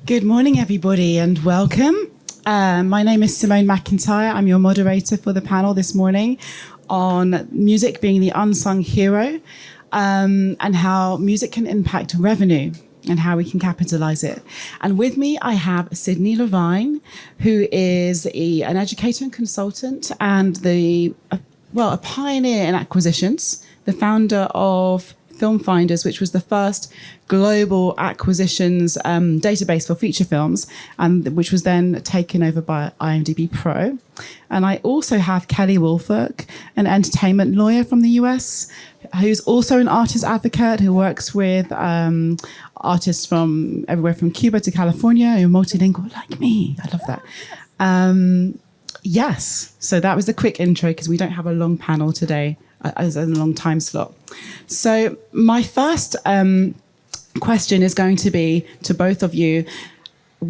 Good morning, everybody, and welcome. My name is Simone McIntyre. I'm your moderator for the panel this morning on music being the unsung hero, and how music can impact revenue and how we can capitalize it. And with me, I have Sydney Levine, who is an educator and consultant and a pioneer in acquisitions, the founder of Film Finders, which was the first global acquisitions database for feature films, which was then taken over by IMDb Pro. And I also have Kelly Woolfolk, an entertainment lawyer from the US, who's also an artist advocate who works with artists from everywhere from Cuba to California, who are multilingual like me. I love that. Yes, so that was a quick intro because we don't have a long panel today, as a long time slot. So my first question is going to be to both of you: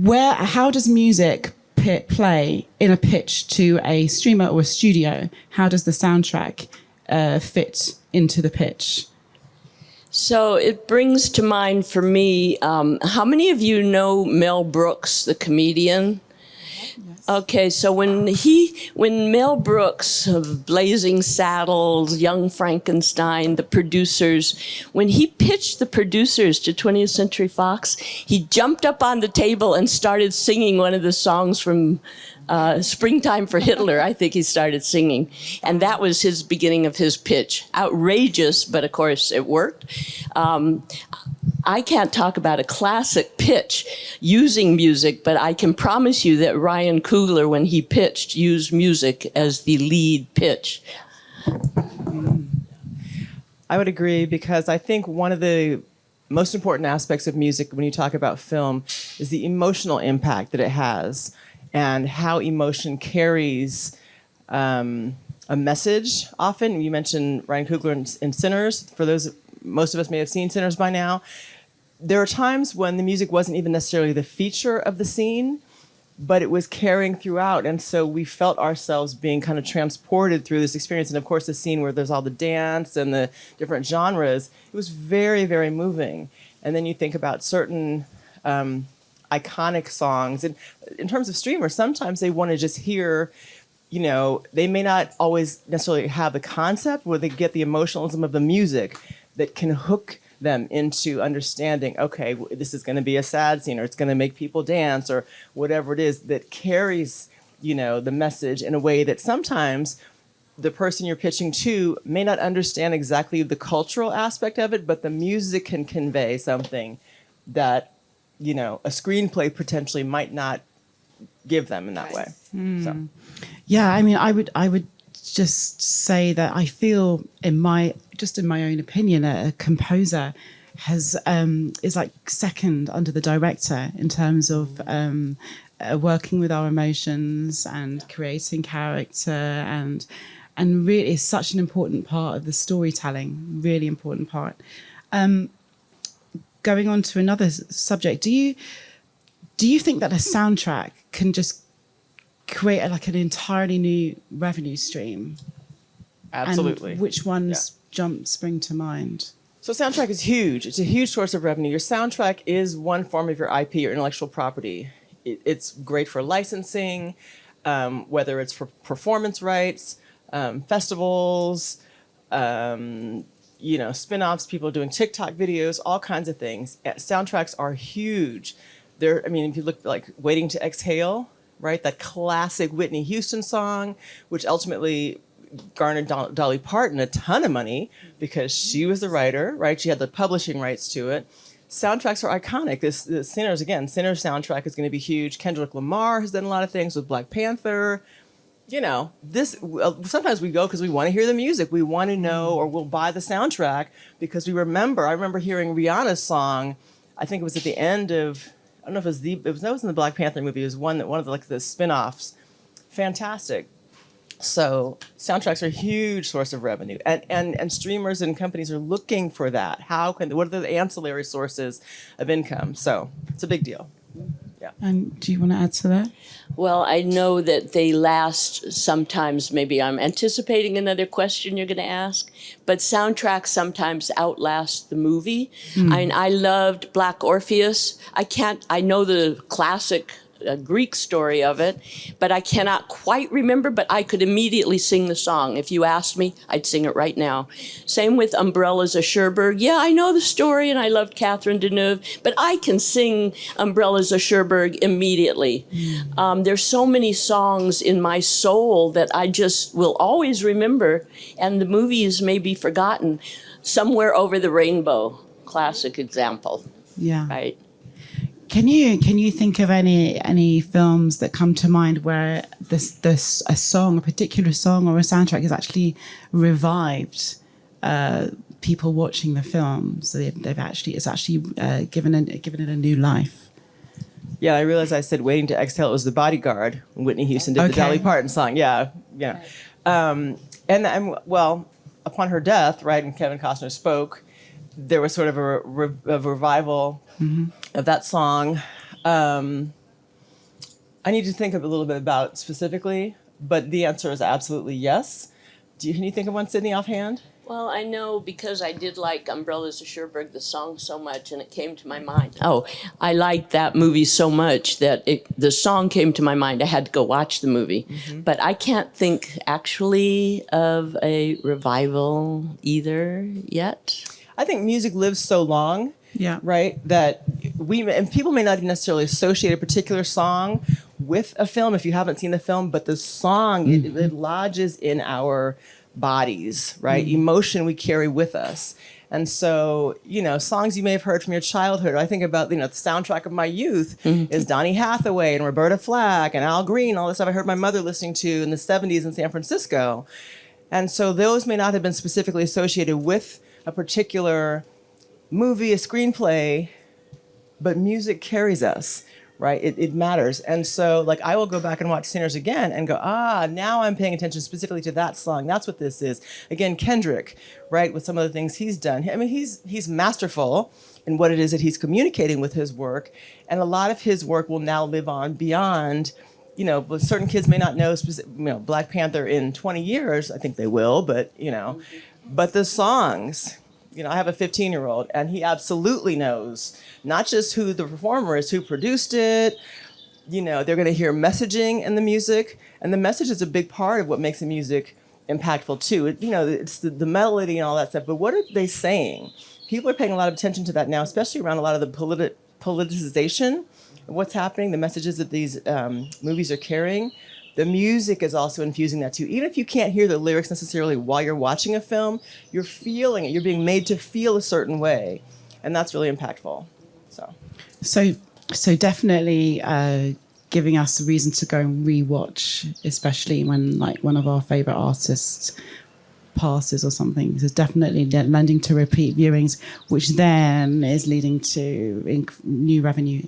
how does music play in a pitch to a streamer or a studio? How does the soundtrack fit into the pitch? So it brings to mind for me, how many of you know Mel Brooks, the comedian? Okay, so when Mel Brooks of Blazing Saddles, Young Frankenstein, the producers, when he pitched the producers to 20th Century Fox, he jumped up on the table and started singing one of the songs from Springtime for Hitler, I think he started singing. And that was his beginning of his pitch. Outrageous, but of course it worked. I can't talk about a classic pitch using music, but I can promise you that Ryan Coogler, when he pitched, used music as the lead pitch. I would agree, because I think one of the most important aspects of music when you talk about film is the emotional impact that it has and how emotion carries a message often. You mentioned Ryan Coogler in Sinners. For those, most of us may have seen Sinners by now. There are times when the music wasn't even necessarily the feature of the scene, but it was carrying throughout. And so we felt ourselves being kind of transported through this experience. And of course, the scene where there's all the dance and the different genres, it was very, very moving. And then you think about certain iconic songs. And in terms of streamers, sometimes they want to just hear, you know, they may not always necessarily have the concept where they get the emotionalism of the music that can hook them into understanding, okay, this is going to be a sad scene, or it's going to make people dance, or whatever it is that carries, you know, the message in a way that sometimes the person you're pitching to may not understand exactly the cultural aspect of it, but the music can convey something that, you know, a screenplay potentially might not give them in that way. So. Yeah, I mean, I would just say that I feel in my own opinion, a composer is like second under the director in terms of working with our emotions and creating character, and really is such an important part of the storytelling, really important part. Going on to another subject, do you think that a soundtrack can just create an entirely new revenue stream? Absolutely. And which ones spring to mind? So soundtrack is huge. It's a huge source of revenue. Your soundtrack is one form of your IP, your intellectual property. It's great for licensing, whether it's for performance rights, festivals, you know, spin-offs, people doing TikTok videos, all kinds of things. Soundtracks are huge. I mean, if you look like Waiting to Exhale, right? That classic Whitney Houston song, which ultimately garnered Dolly Parton a ton of money because she was the writer, right? She had the publishing rights to it. Soundtracks are iconic. The Sinners soundtrack is going to be huge. Kendrick Lamar has done a lot of things with Black Panther. You know, sometimes we go because we want to hear the music. We want to know, or we'll buy the soundtrack because I remember hearing Rihanna's song. I think it was at the end of, I don't know if that was in the Black Panther movie. It was one of the spin-offs. Fantastic. So soundtracks are a huge source of revenue, and streamers and companies are looking for that. What are the ancillary sources of income? So it's a big deal. Yeah. And do you want to add to that? Well, I know that they last sometimes, maybe I'm anticipating another question you're going to ask, but soundtracks sometimes outlast the movie. I loved Black Orpheus. I know the classic Greek story of it, but I cannot quite remember, but I could immediately sing the song. If you asked me, I'd sing it right now. Same with Umbrellas of Cherbourg. Yeah, I know the story, and I loved Catherine Deneuve, but I can sing Umbrellas of Cherbourg immediately. There's so many songs in my soul that I just will always remember, and the movies may be forgotten. Somewhere Over the Rainbow, classic example. Yeah. Right. Can you think of any films that come to mind where a song, a particular song or a soundtrack has actually revived people watching the film? So it's actually given it a new life. Yeah, I realized I said Waiting to Exhale. It was The Bodyguard when Whitney Houston did the Dolly Parton song. Yeah. And well, upon her death, right, and Kevin Costner spoke, there was sort of a revival of that song. I need to think a little bit about specifically, but the answer is absolutely yes. Can you think of one, Sydney, offhand? Well, I know because I did like Umbrellas of Cherbourg, the song, so much, and it came to my mind. Oh, I liked that movie so much that the song came to my mind. I had to go watch the movie. But I can't think actually of a revival either yet. I think music lives so long, right, that and people may not necessarily associate a particular song with a film if you haven't seen the film, but the song, it lodges in our bodies, right? Emotion we carry with us. And so, songs you may have heard from your childhood. I think about, the soundtrack of my youth is Donny Hathaway and Roberta Flack and Al Green, all this stuff I heard my mother listening to in the 70s in San Francisco. And so those may not have been specifically associated with a particular movie, a screenplay, but music carries us, right? It matters. And so, I will go back and watch Sinners again and go, now I'm paying attention specifically to that song. That's what this is. Again, Kendrick, right, with some of the things he's done. I mean, he's masterful in what it is that he's communicating with his work. And a lot of his work will now live on beyond, certain kids may not know, Black Panther in 20 years. I think they will, but, but the songs, I have a 15-year-old, and he absolutely knows not just who the performer is, who produced it. They're going to hear messaging in the music, and the message is a big part of what makes the music impactful too. It's the melody and all that stuff, but what are they saying? People are paying a lot of attention to that now, especially around a lot of the politicization of what's happening, the messages that these movies are carrying. The music is also infusing that too. Even if you can't hear the lyrics necessarily while you're watching a film, you're feeling it. You're being made to feel a certain way, and that's really impactful. So definitely giving us a reason to go and rewatch, especially when one of our favorite artists passes or something. So definitely lending to repeat viewings, which then is leading to new revenue,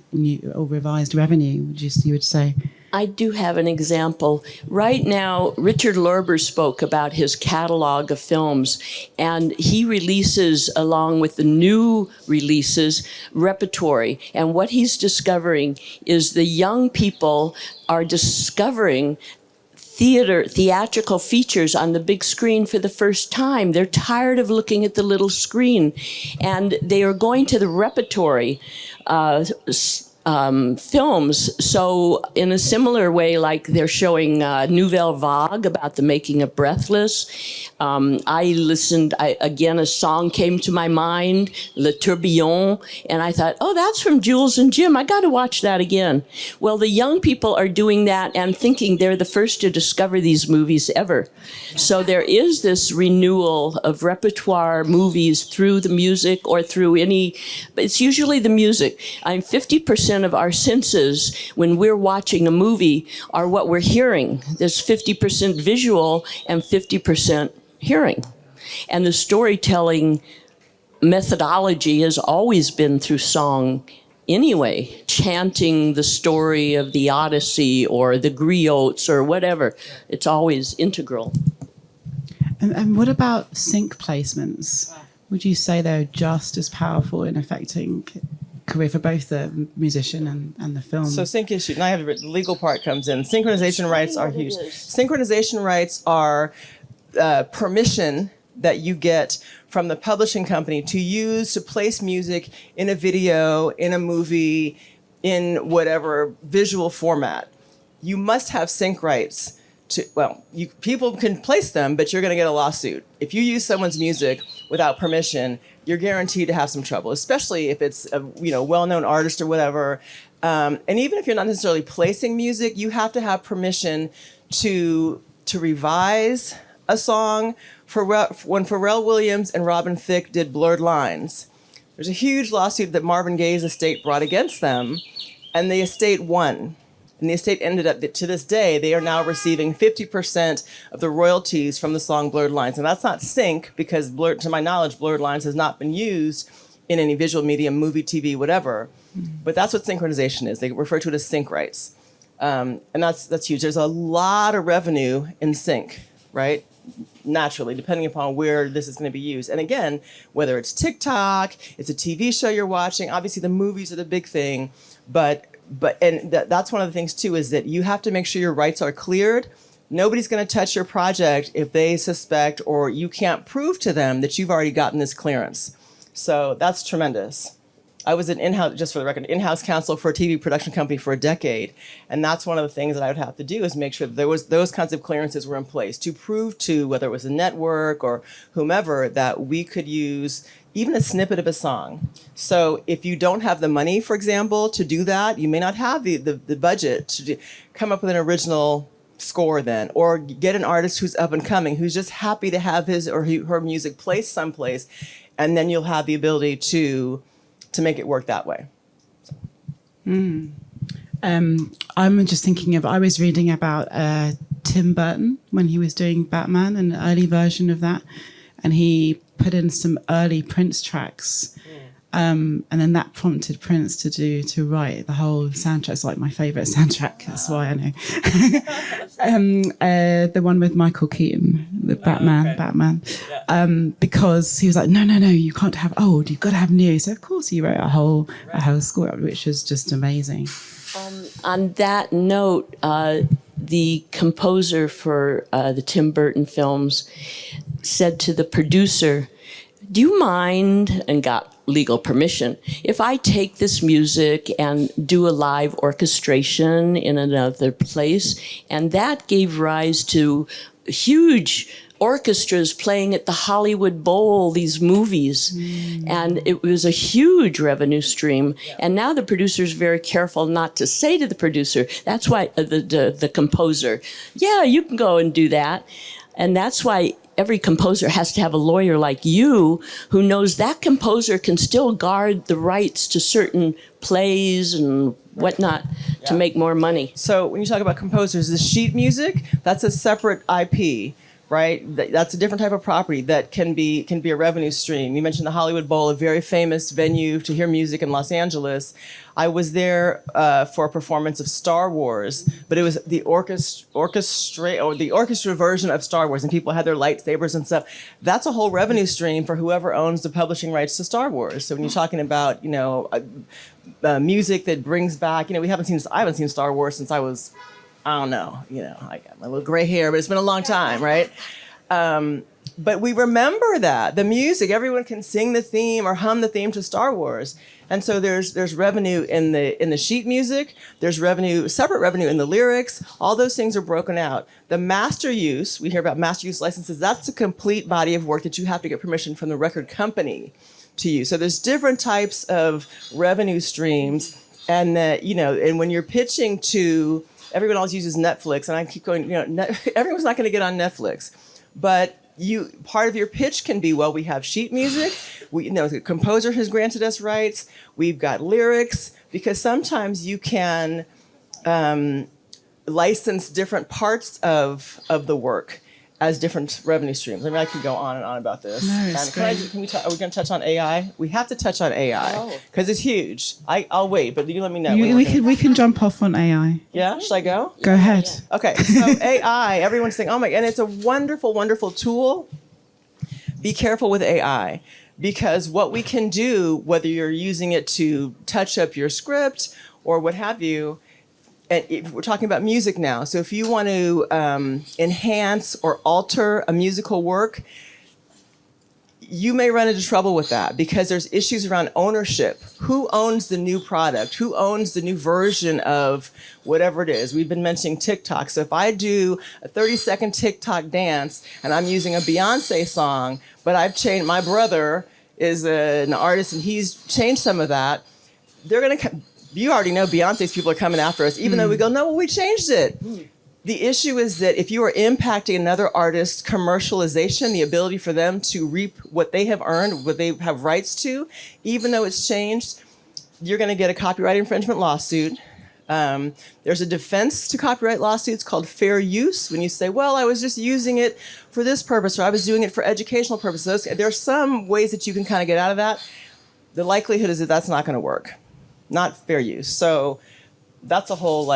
or revised revenue. You would say. I do have an example. Right now, Richard Lorber spoke about his catalog of films, and he releases, along with the new releases, repertory. And what he's discovering is the young people are discovering theatrical features on the big screen for the first time. They're tired of looking at the little screen, and they are going to the repertory films. So in a similar way, like they're showing Nouvelle Vague about the making of Breathless. I listened, again, a song came to my mind, Le Tourbillon, and I thought, oh, that's from Jules and Jim. I got to watch that again. Well, the young people are doing that and thinking they're the first to discover these movies ever. So there is this renewal of repertoire movies through the music or through but it's usually the music. 50% of our senses when we're watching a movie are what we're hearing. There's 50% visual and 50% hearing. And the storytelling methodology has always been through song anyway, chanting the story of the Odyssey or the griots or whatever. It's always integral. And what about sync placements? Would you say they're just as powerful in affecting career for both the musician and the film. So sync issue. Now I have the legal part comes in. Synchronization rights are huge. Synchronization rights are permission that you get from the publishing company to use to place music in a video, in a movie, in whatever visual format. You must have sync rights. People can place them, but you're going to get a lawsuit. If you use someone's music without permission, you're guaranteed to have some trouble, especially if it's a well-known artist or whatever. And even if you're not necessarily placing music, you have to have permission to revise a song. When Pharrell Williams and Robin Thicke did Blurred Lines, there's a huge lawsuit that Marvin Gaye's estate brought against them, and the estate won. And the estate ended up, to this day, they are now receiving 50% of the royalties from the song Blurred Lines. And that's not sync, because to my knowledge, Blurred Lines has not been used in any visual medium, movie, TV, whatever. But that's what synchronization is. They refer to it as sync rights. And that's huge. There's a lot of revenue in sync, right? Naturally, depending upon where this is going to be used. And again, whether it's TikTok, it's a TV show you're watching, obviously the movies are the big thing, but that's one of the things too, is that you have to make sure your rights are cleared. Nobody's going to touch your project if they suspect or you can't prove to them that you've already gotten this clearance. So that's tremendous. I was just for the record, in-house counsel for a TV production company for a decade. And that's one of the things that I would have to do, is make sure that those kinds of clearances were in place to prove to whether it was a network or whomever that we could use even a snippet of a song. So if you don't have the money, for example, to do that, you may not have the budget to come up with an original score then, or get an artist who's up and coming, who's just happy to have his or her music placed someplace, and then you'll have the ability to make it work that way. I'm just thinking I was reading about Tim Burton when he was doing Batman, an early version of that, and he put in some early Prince tracks. And then that prompted Prince to write the whole soundtrack. It's like my favourite soundtrack. That's why I know. The one with Michael Keaton, the Batman. Because he was like, no, you can't have old. You've got to have new. So of course he wrote a whole score, which was just amazing. On that note, the composer for the Tim Burton films said to the producer, "Do you mind," and got legal permission, "if I take this music and do a live orchestration in another place?" And that gave rise to huge orchestras playing at the Hollywood Bowl, these movies. And it was a huge revenue stream. And now the producer's very careful not to say to the producer, that's why the composer, "Yeah, you can go and do that." And that's why every composer has to have a lawyer like you who knows that composer can still guard the rights to certain plays and whatnot to make more money. So when you talk about composers, the sheet music, that's a separate IP, right? That's a different type of property that can be a revenue stream. You mentioned the Hollywood Bowl, a very famous venue to hear music in Los Angeles. I was there for a performance of Star Wars, but it was the orchestra version of Star Wars, and people had their lightsabers and stuff. That's a whole revenue stream for whoever owns the publishing rights to Star Wars. So when you're talking about, music that brings back, I haven't seen Star Wars since I was, I don't know, I got my little gray hair, but it's been a long time, right? But we remember that the music, everyone can sing the theme or hum the theme to Star Wars. And so there's revenue in the sheet music, there's separate revenue in the lyrics, all those things are broken out. The master use, we hear about master use licenses, that's a complete body of work that you have to get permission from the record company to use. So there's different types of revenue streams, and and when you're pitching to, everyone always uses Netflix, and I keep going, everyone's not going to get on Netflix, but part of your pitch can be, well, we have sheet music, the composer has granted us rights, we've got lyrics, because sometimes you can license different parts of the work as different revenue streams. I mean, I could go on and on about this. No, it's great. Are we going to touch on AI? We have to touch on AI because it's huge. I'll wait, but you let me know. We can jump off on AI. Yeah, should I go? Go ahead. Yeah. Okay, so AI, everyone's saying, oh my, and it's a wonderful, wonderful tool. Be careful with AI Because what we can do, whether you're using it to touch up your script or what have you, and if we're talking about music now. So if you want to enhance or alter a musical work, you may run into trouble with that because there's issues around ownership. Who owns the new product? Who owns the new version of whatever it is? We've been mentioning TikTok. So if I do a 30-second TikTok dance and I'm using a Beyonce song, but I've changed, my brother is an artist and he's changed some of that, they're going to, you already know Beyonce's people are coming after us, even though we go, no, well, we changed it. The issue is that if you are impacting another artist's commercialization, the ability for them to reap what they have earned, what they have rights to, even though it's changed, you're going to get a copyright infringement lawsuit. There's a defense to copyright lawsuits called fair use. When you say, well, I was just using it for this purpose, or I was doing it for educational purposes. There are some ways that you can kind of get out of that. The likelihood is that that's not going to work. Not fair use. So that's a whole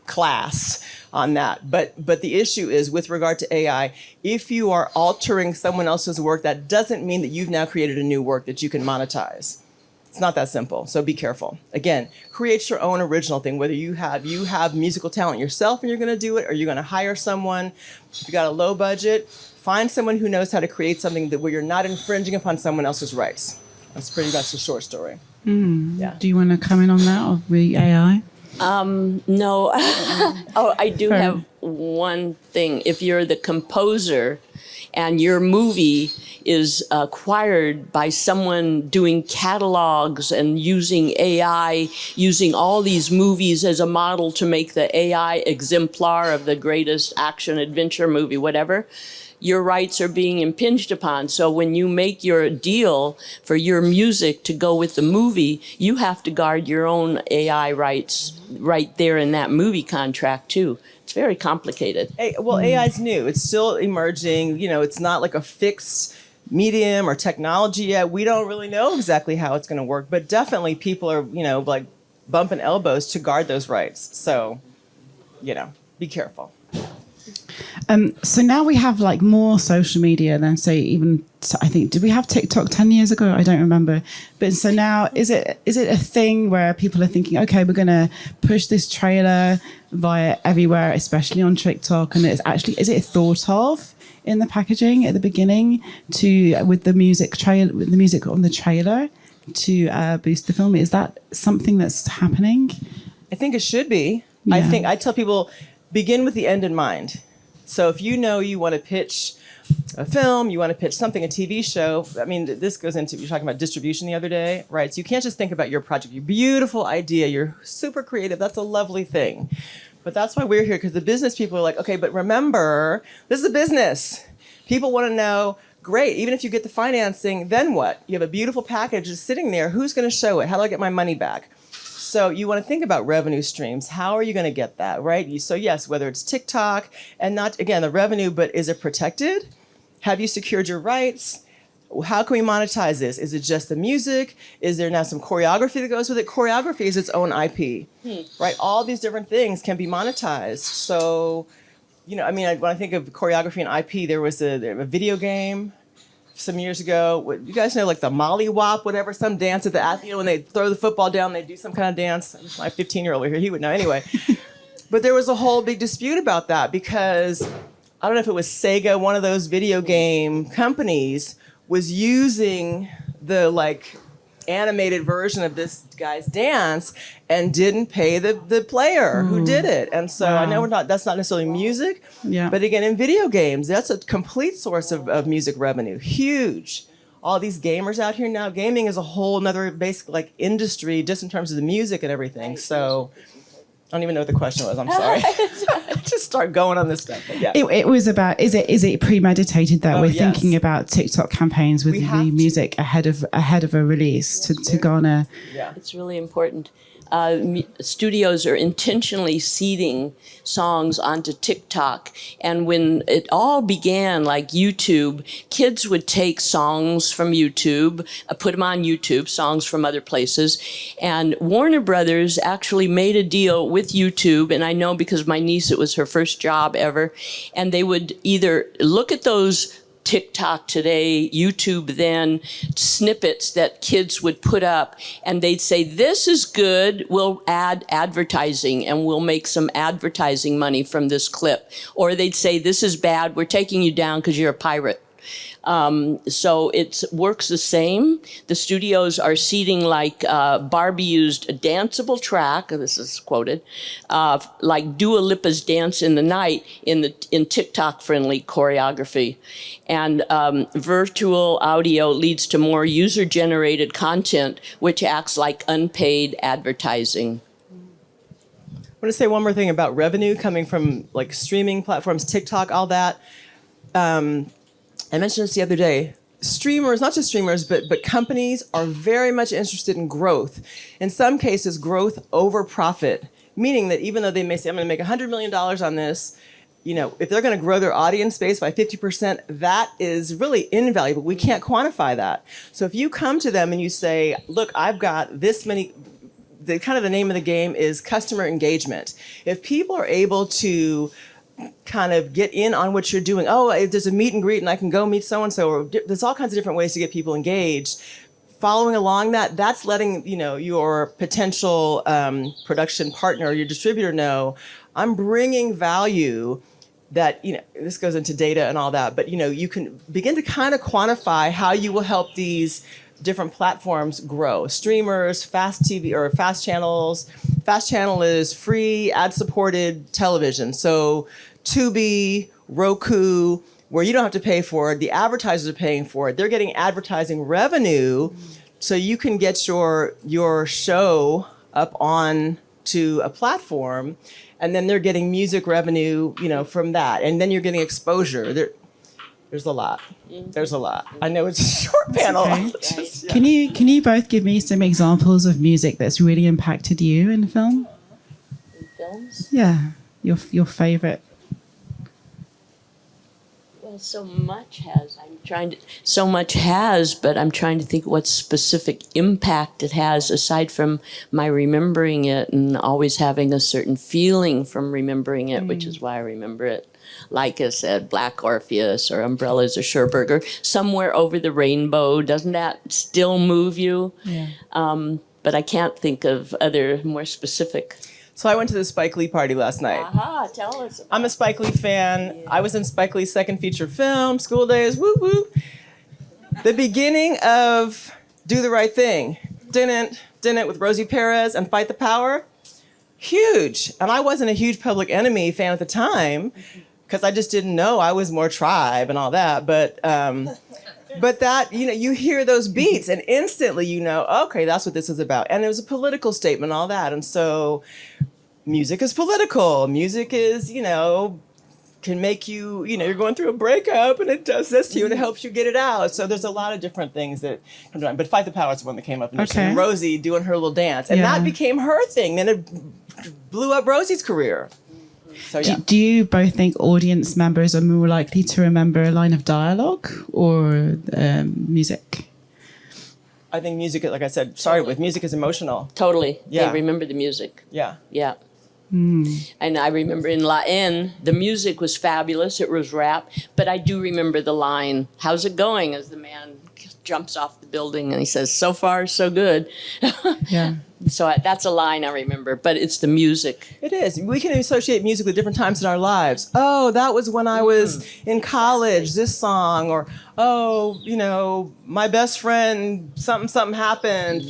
class on that. But the issue is with regard to AI, if you are altering someone else's work, that doesn't mean that you've now created a new work that you can monetize. It's not that simple. So be careful. Again, create your own original thing, whether you have musical talent yourself and you're going to do it, or you're going to hire someone. If you got a low budget, find someone who knows how to create something where you're not infringing upon someone else's rights. That's pretty much the short story. Yeah. Do you want to comment on that, or the AI? No. Oh, I do have one thing. If you're the composer and your movie is acquired by someone doing catalogs and using AI, using all these movies as a model to make the AI exemplar of the greatest action adventure movie, whatever, your rights are being impinged upon. So when you make your deal for your music to go with the movie, you have to guard your own AI rights right there in that movie contract too. It's very complicated. Well, AI is new. It's still emerging. It's not like a fixed medium or technology yet. We don't really know exactly how it's going to work, but definitely people are, bumping elbows to guard those rights. So, be careful. So now we have more social media than I think, did we have TikTok 10 years ago? I don't remember. But so now is it a thing where people are thinking, okay, we're going to push this trailer via everywhere, especially on TikTok, and is it thought of in the packaging at the beginning with the music on the trailer to boost the film? Is that something that's happening? I think it should be. Yeah. I tell people, begin with the end in mind. So if you want to pitch a film, you want to pitch something, a TV show, this goes into, you're talking about distribution the other day, right? So you can't just think about your project, your beautiful idea, you're super creative, that's a lovely thing. But that's why we're here, because the business people are like, okay, but remember, this is a business. People want to know, great, even if you get the financing, then what? You have a beautiful package just sitting there, who's going to show it? How do I get my money back? So you want to think about revenue streams. How are you going to get that, right? So yes, whether it's TikTok and not, again, the revenue, but is it protected? Have you secured your rights? How can we monetize this? Is it just the music? Is there now some choreography that goes with it? Choreography is its own IP, right? All these different things can be monetized. So, when I think of choreography and IP, there was a video game some years ago. You guys know, the Molly Wop, whatever, some dance at the when they throw the football down, they do some kind of dance. My 15-year-old over here, he would know anyway. But there was a whole big dispute about that because I don't know if it was Sega, one of those video game companies, was using the animated version of this guy's dance and didn't pay the player who did it. And so I know that's not necessarily music, but again, in video games, that's a complete source of music revenue. Huge. All these gamers out here now, gaming is a whole nother basic industry just in terms of the music and everything. So I don't even know what the question was. I'm sorry. Just start going on this stuff. But yeah. It was about, is it premeditated that we're thinking about TikTok campaigns with the music ahead of a release to garner? Yeah, it's really important. Studios are intentionally seeding songs onto TikTok. And when it all began, like YouTube, kids would take songs from YouTube, put them on YouTube, songs from other places. And Warner Brothers actually made a deal with YouTube. And I know because my niece, it was her first job ever. And they would either look at those TikTok today, YouTube then, snippets that kids would put up, and they'd say, this is good, we'll add advertising, and we'll make some advertising money from this clip. Or they'd say, this is bad, we're taking you down because you're a pirate. So it works the same. The studios are seeding like Barbie used a danceable track, this is quoted, like Dua Lipa's Dance in the Night in TikTok-friendly choreography. And virtual audio leads to more user-generated content, which acts like unpaid advertising. I want to say one more thing about revenue coming from like streaming platforms, TikTok, all that. I mentioned this the other day. Streamers, not just streamers, but companies are very much interested in growth. In some cases, growth over profit, meaning that even though they may say, I'm going to make $100 million on this, you know, if they're going to grow their audience base by 50%, that is really invaluable. We can't quantify that. So if you come to them and you say, look, I've got this many, the name of the game is customer engagement. If people are able to kind of get in on what you're doing. Oh, if there's a meet and greet and I can go meet so-and-so, or there's all kinds of different ways to get people engaged. Following along that, that's letting, you know, your potential production partner or your distributor know, I'm bringing value that, you know, this goes into data and all that, but, you know, you can begin to kind of quantify how you will help these different platforms grow. Streamers, fast TV or fast channels. Fast channel is free ad-supported television. So Tubi, Roku, where you don't have to pay for it, the advertisers are paying for it. They're getting advertising revenue, so you can get your show up on to a platform, and then they're getting music revenue, you know, from that, and then you're getting exposure. There's a lot. There's a lot. I know it's a short panel. Okay. Just, yeah. Can you both give me some examples of music that's really impacted you in film? In films? Yeah, your favorite. Well, so much has. But I'm trying to think what specific impact it has, aside from my remembering it and always having a certain feeling from remembering it, which is why I remember it. Like I said, Black Orpheus or Umbrellas or Scherberger, Somewhere Over the Rainbow. Doesn't that still move you? Yeah. But I can't think of other more specific. So I went to the Spike Lee party last night. Aha, tell us. I'm a Spike Lee fan. Yeah. I was in Spike Lee's second feature film, School Days, woo woo. The beginning of Do the Right Thing. Didn't with Rosie Perez and Fight the Power. Huge. And I wasn't a huge Public Enemy fan at the time because I just didn't know. I was more Tribe and all that. But that, you know, you hear those beats and instantly you know, okay, that's what this is about. And it was a political statement, all that. And so music is political. Music is, you know, can make you, you know, you're going through a breakup and it does this to you and it helps you get it out. So there's a lot of different things that come to mind. But Fight the Power is the one that came up. And Rosie doing her little dance. And that became her thing. Then it blew up Rosie's career. So, yeah. Do you both think audience members are more likely to remember a line of dialogue or music? I think music, like I said, music is emotional. Totally. Yeah. They remember the music. Yeah. Yeah. And I remember in La N, the music was fabulous. It was rap. But I do remember the line, how's it going? As the man jumps off the building and he says, so far, so good. Yeah. So that's a line I remember, but it's the music. It is. We can associate music with different times in our lives. Oh, that was when I was in college, this song, or, oh, you know, my best friend, something happened.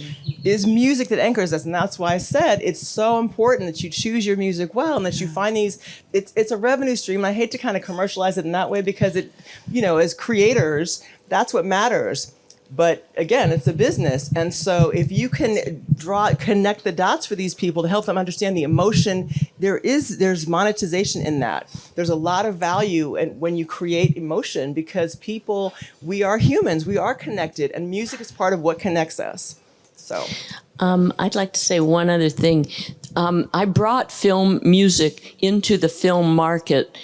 Is music that anchors us. And that's why I said it's so important that you choose your music well and that you find these, it's a revenue stream. And I hate to kind of commercialize it in that way because it, you know, as creators, that's what matters. But again, it's a business. And so if you can connect the dots for these people to help them understand the emotion, there's monetization in that. There's a lot of value when you create emotion because people, we are humans, we are connected, and music is part of what connects us. So I'd like to say one other thing. I brought film music into the film market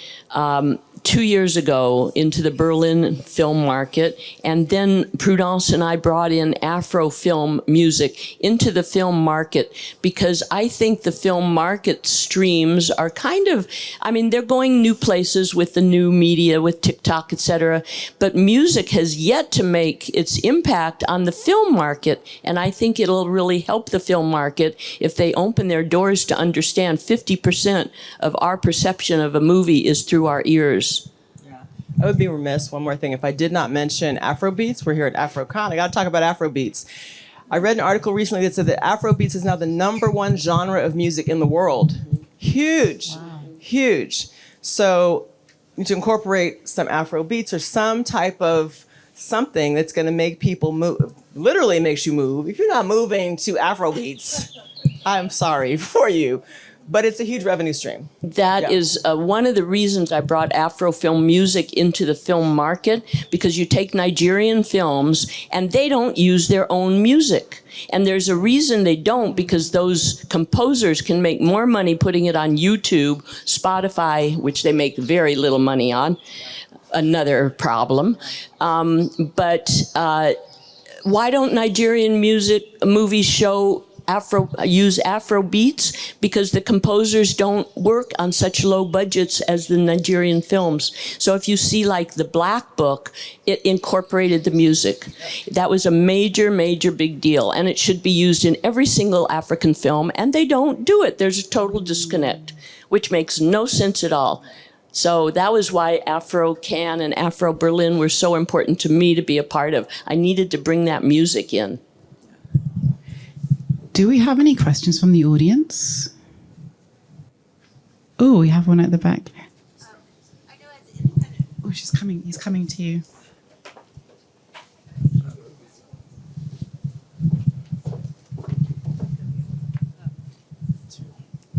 2 years ago into the Berlin film market, and then Prudence and I brought in Afro film music into the film market because I think the film market streams are kind of, I mean, they're going new places with the new media, with TikTok, etc. But music has yet to make its impact on the film market, and I think it'll really help the film market if they open their doors to understand 50% of our perception of a movie is through our ears. I would be remiss, one more thing, if I did not mention Afrobeats. We're here at AfroCannes. I got to talk about Afrobeats. I read an article recently that said that Afrobeats is now the #1 genre of music in the world. Huge, huge. So you need to incorporate some Afrobeats or some type of something that's going to make people move, literally makes you move. If you're not moving to Afrobeats, I'm sorry for you. But it's a huge revenue stream. That is one of the reasons I brought Afro film music into the film market, because you take Nigerian films and they don't use their own music. And there's a reason they don't, because those composers can make more money putting it on YouTube, Spotify, which they make very little money on, another problem. But why don't Nigerian movies use Afro beats? Because the composers don't work on such low budgets as the Nigerian films. So if you see like The Black Book, it incorporated the music. That was a major, major big deal. And it should be used in every single African film, and they don't do it. There's a total disconnect, which makes no sense at all. So that was why AfroCannes and Afro Berlin were so important to me to be a part of. I needed to bring that music in. Do we have any questions from the audience? Oh, we have one at the back. I know as an independent. Oh, she's coming. He's coming to you.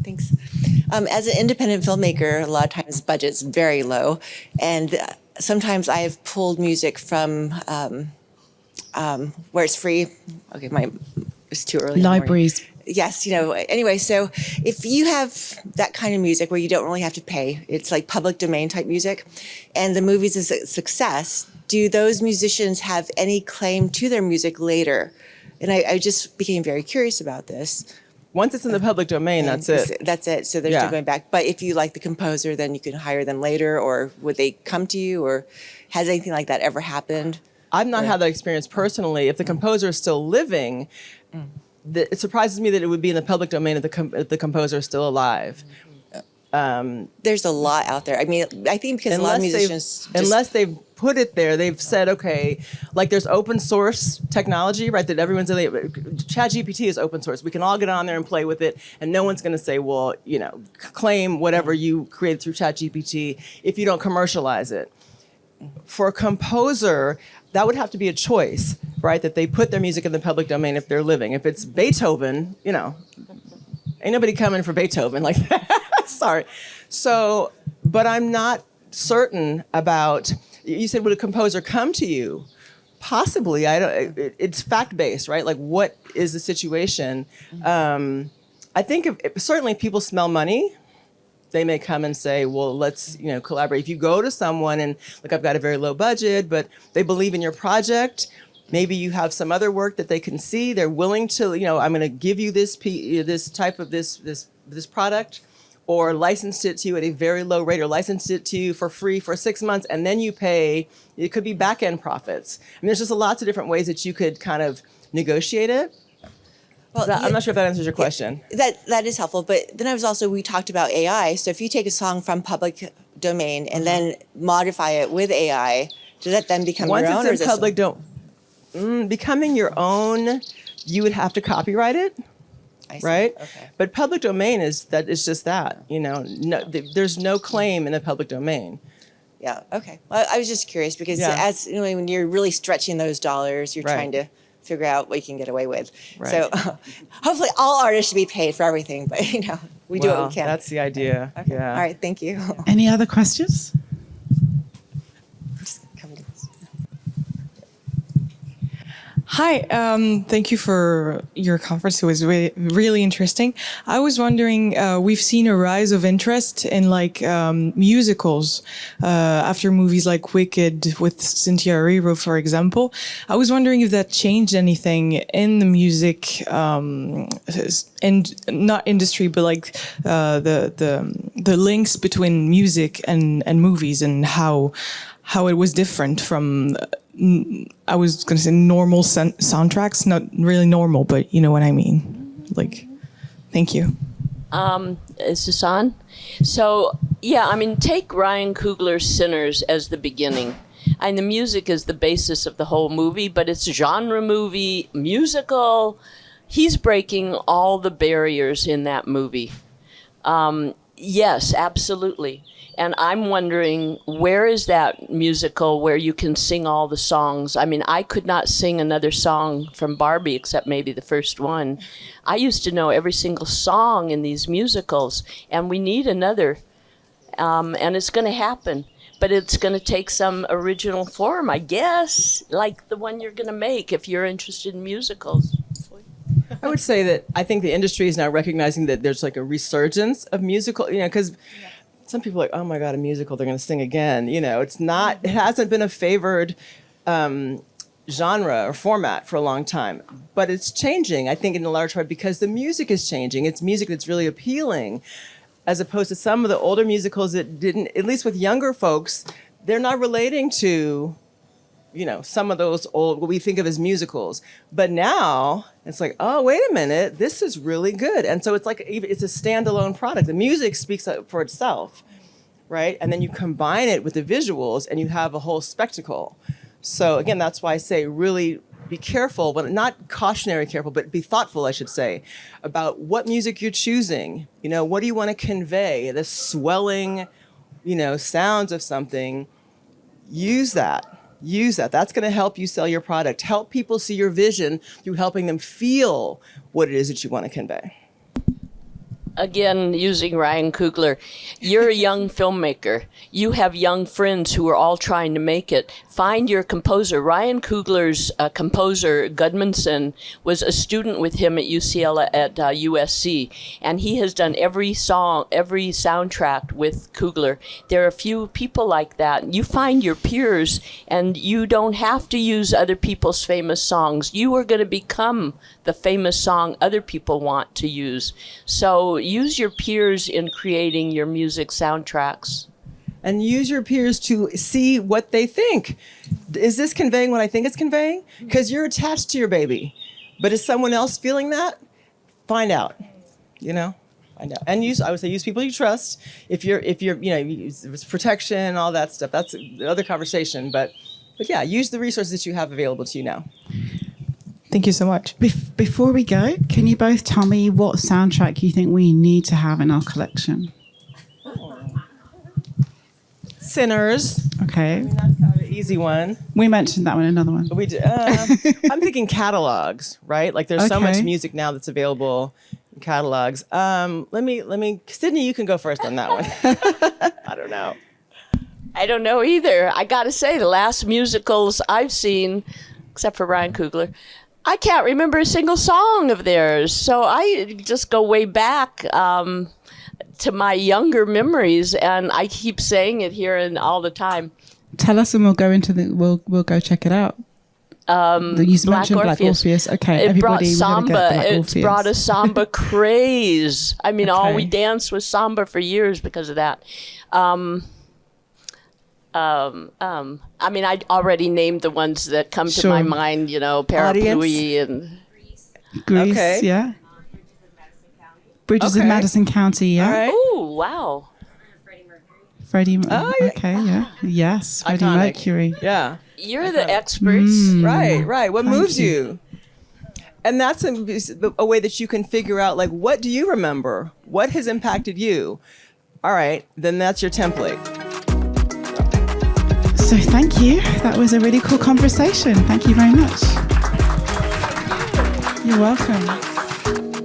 Thanks. As an independent filmmaker, a lot of times budget's very low, and sometimes I've pulled music from where it's free. Okay, it's too early. Libraries. Yes, anyway, so if you have that kind of music where you don't really have to pay, it's like public domain type music, and the movie's a success, do those musicians have any claim to their music later? And I just became very curious about this. Once it's in the public domain, that's it. That's it. So there's no going back. But if you like the composer, then you can hire them later, or would they come to you, or has anything like that ever happened? I've not had that experience personally. If the composer is still living, it surprises me that it would be in the public domain if the composer is still alive. There's a lot out there. I mean, I think because a lot of musicians unless they've put it there, they've said, okay, like there's open source technology, right? That everyone's ChatGPT is open source. We can all get on there and play with it, and no one's going to say, well, claim whatever you created through ChatGPT if you don't commercialize it. For a composer, that would have to be a choice, right? That they put their music in the public domain if they're living. If it's Beethoven, ain't nobody coming for Beethoven like that. Sorry. So, but I'm not certain about, you said, would a composer come to you? Possibly. It's fact-based, right? Like, what is the situation? I think certainly if people smell money, they may come and say, well, let's, collaborate. If you go to someone and, like, I've got a very low budget, but they believe in your project, maybe you have some other work that they can see. They're willing to, I'm going to give you this type of this product, or licensed it to you at a very low rate, or licensed it to you for free for 6 months, and then you pay. It could be back-end profits. I mean, there's just lots of different ways that you could kind of negotiate it. Well, I'm not sure if that answers your question. That is helpful, but then we talked about AI. So if you take a song from public domain and then modify it with AI, does that then become your own? Once it's in public becoming your own, you would have to copyright it, right? Okay. But public domain is just that. No, there's no claim in the public domain. Yeah. Okay. Well, I was just curious because as when you're really stretching those dollars, you're trying to figure out what you can get away with. Right. So hopefully all artists should be paid for everything, but we do what we can. That's the idea. Okay. Yeah. All right, thank you. Any other questions? Hi, thank you for your conference. It was really interesting. I was wondering, we've seen a rise of interest in like musicals after movies like Wicked with Cynthia Erivo, for example. I was wondering if that changed anything in the music, and not industry, but like the links between music and movies, and how it was different from. I was going to say normal soundtracks, not really normal, but you know what I mean. Like, thank you. Is this on? So, yeah, I mean, take Ryan Coogler's Sinners as the beginning. And the music is the basis of the whole movie, but it's a genre movie, musical. He's breaking all the barriers in that movie. Yes, absolutely. And I'm wondering, where is that musical where you can sing all the songs? I mean, I could not sing another song from Barbie except maybe the first one. I used to know every single song in these musicals, and we need another. And it's going to happen. But it's going to take some original form, I guess, like the one you're going to make if you're interested in musicals. I would say that I think the industry is now recognizing that there's like a resurgence of musical, because some people are like, oh my God, a musical, they're going to sing again. It hasn't been a favored genre or format for a long time, but it's changing, I think, in a large part because the music is changing. It's music that's really appealing, as opposed to some of the older musicals that didn't, at least with younger folks, they're not relating to, some of those old, what we think of as musicals. But now it's like, oh, wait a minute, this is really good. And so it's like, it's a standalone product. The music speaks for itself, right? And then you combine it with the visuals and you have a whole spectacle. So again, that's why I say really be careful, but not cautionary careful, but be thoughtful, I should say, about what music you're choosing. What do you want to convey? The swelling, sounds of something. Use that. That's going to help you sell your product. Help people see your vision through helping them feel what it is that you want to convey. Again, using Ryan Coogler, you're a young filmmaker. You have young friends who are all trying to make it. Find your composer. Ryan Coogler's composer, Gudmundsson, was a student with him at UCL at USC, and he has done every song, every soundtrack with Coogler. There are a few people like that. You find your peers, and you don't have to use other people's famous songs. You are going to become the famous song other people want to use. So use your peers in creating your music soundtracks. And use your peers to see what they think. Is this conveying what I think it's conveying? Because you're attached to your baby. But is someone else feeling that? Find out. Find out. And I would say use people you trust. If you're it's protection, all that stuff, that's another conversation. But yeah, use the resources that you have available to you now. Thank you so much. Before we go, can you both tell me what soundtrack you think we need to have in our collection? Sinners. Okay. That's kind of an easy one. We mentioned that one, another one. We did. I'm thinking catalogs, right? Like there's so much music now that's available in catalogs. Let me, Sydney, you can go first on that one. I don't know. I don't know either. I got to say, the last musicals I've seen, except for Ryan Coogler, I can't remember a single song of theirs. So I just go way back to my younger memories, and I keep saying it here and all the time. Tell us, and we'll go into we'll go check it out. You mentioned Black Orpheus. Okay, it brought samba. It's brought a samba craze. I mean, all we danced was samba for years because of that. I mean, I already named the ones that come to my mind. Parapluie and Greece. Okay. Yeah. Bridges of Madison County, yeah. All right. oh wow. Freddie. Oh, yeah. Okay, yeah. Yes, Freddie Iconic. Mercury. Yeah. You're the experts. Right. What Thank moves you. you? And that's a way that you can figure out, like, what do you remember? What has impacted you? All right, then that's your template. So thank you. That was a really cool conversation. Thank you very much. You're welcome.